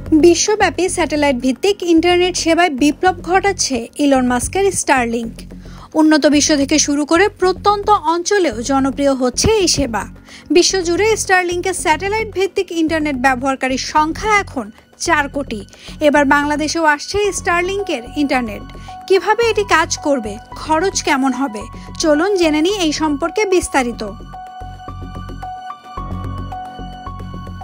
বিশ্বব্যাপী স্যাটেলাইট ভিত্তিক ইন্টারনেট সেবায় বিপ্লব ঘটাচ্ছে ইলন মাস্কের স্টারলিংক। উন্নত বিশ্ব থেকে শুরু করে প্রত্যন্ত অঞ্চলেও জনপ্রিয় হচ্ছে এই সেবা। বিশ্বজুড়ে স্টারলিংকের স্যাটেলাইট ভিত্তিক ইন্টারনেট ব্যবহারকারীর সংখ্যা এখন 4 কোটি। এবার বাংলাদেশেও আসছে স্টারলিংকের ইন্টারনেট। কিভাবে এটি কাজ করবে, খরচ কেমন হবে, চলুন জেনে নিই এই সম্পর্কে বিস্তারিত।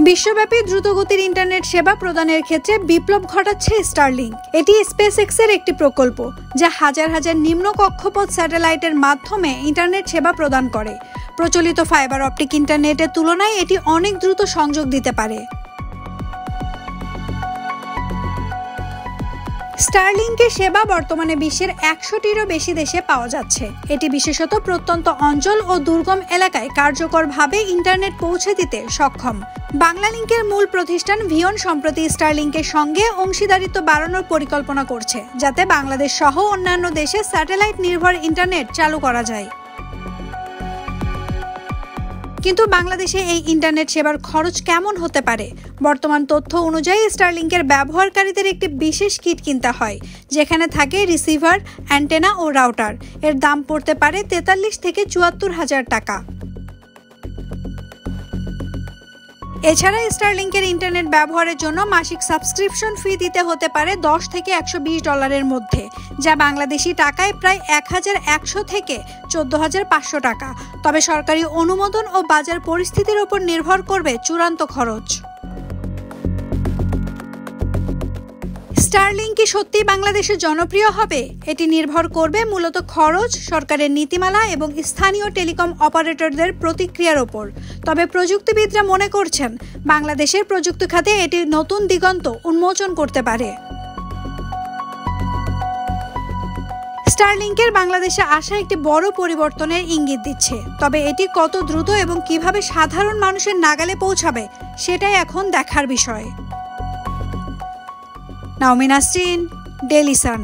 বিশ্বব্যাপী দ্রুতগতির ইন্টারনেট সেবা প্রদানের ক্ষেত্রে বিপ্লব ঘটাচ্ছে স্টারলিংক। এটি স্পেসএক্সের একটি প্রকল্প, যা হাজার হাজার নিম্ন কক্ষপথ স্যাটেলাইটের মাধ্যমে ইন্টারনেট সেবা প্রদান করে। প্রচলিত ফাইবার অপটিক ইন্টারনেটের তুলনায় এটি অনেক দ্রুত সংযোগ দিতে পারে। স্টারলিংকের সেবা বর্তমানে বিশ্বের 100টিরও বেশি দেশে পাওয়া যাচ্ছে। এটি বিশেষত প্রত্যন্ত অঞ্চল ও দুর্গম এলাকায় কার্যকরভাবে ইন্টারনেট পৌঁছে দিতে সক্ষম। বাংলালিংকের মূল প্রতিষ্ঠান ভিয়ন সম্প্রতি স্টারলিংকের সঙ্গে অংশীদারিত্ব বাড়ানোর পরিকল্পনা করছে, যাতে বাংলাদেশ সহ অন্যান্য দেশে স্যাটেলাইট নির্ভর ইন্টারনেট চালু করা যায়। কিন্তু বাংলাদেশে এই ইন্টারনেট সেবার খরচ কেমন হতে পারে? বর্তমান তথ্য অনুযায়ী স্টারলিংকের ব্যবহারকারীদের একটি বিশেষ কিট কিনতে হয়, যেখানে থাকে রিসিভার, অ্যান্টেনা ও রাউটার। এর দাম পড়তে পারে 43 থেকে 74 হাজার টাকা। এছাড়া স্টারলিংকের ইন্টারনেট ব্যবহারের জন্য মাসিক সাবস্ক্রিপশন ফি দিতে হতে পারে $10 থেকে $120 মধ্যে, যা বাংলাদেশি টাকায় প্রায় 1100 থেকে 14,500 টাকা। তবে সরকারি অনুমোদন ও বাজার পরিস্থিতির উপর নির্ভর করবে চূড়ান্ত খরচ। স্টারলিংক কি সত্যি বাংলাদেশে জনপ্রিয় হবে? এটি নির্ভর করবে মূলত খরচ, সরকারের নীতিমালা এবং স্থানীয় টেলিকম অপারেটরদের প্রতিক্রিয়ার ওপর। তবে প্রযুক্তিবিদরা মনে করছেন, বাংলাদেশের প্রযুক্তি খাতে এটি নতুন দিগন্ত উন্মোচন করতে পারে। স্টারলিংকের বাংলাদেশে আসা একটি বড় পরিবর্তনের ইঙ্গিত দিচ্ছে। তবে এটি কত দ্রুত এবং কিভাবে সাধারণ মানুষের নাগালে পৌঁছাবে, সেটাই এখন দেখার বিষয়। নাওমিন নাসরিন, ডেইলি সান।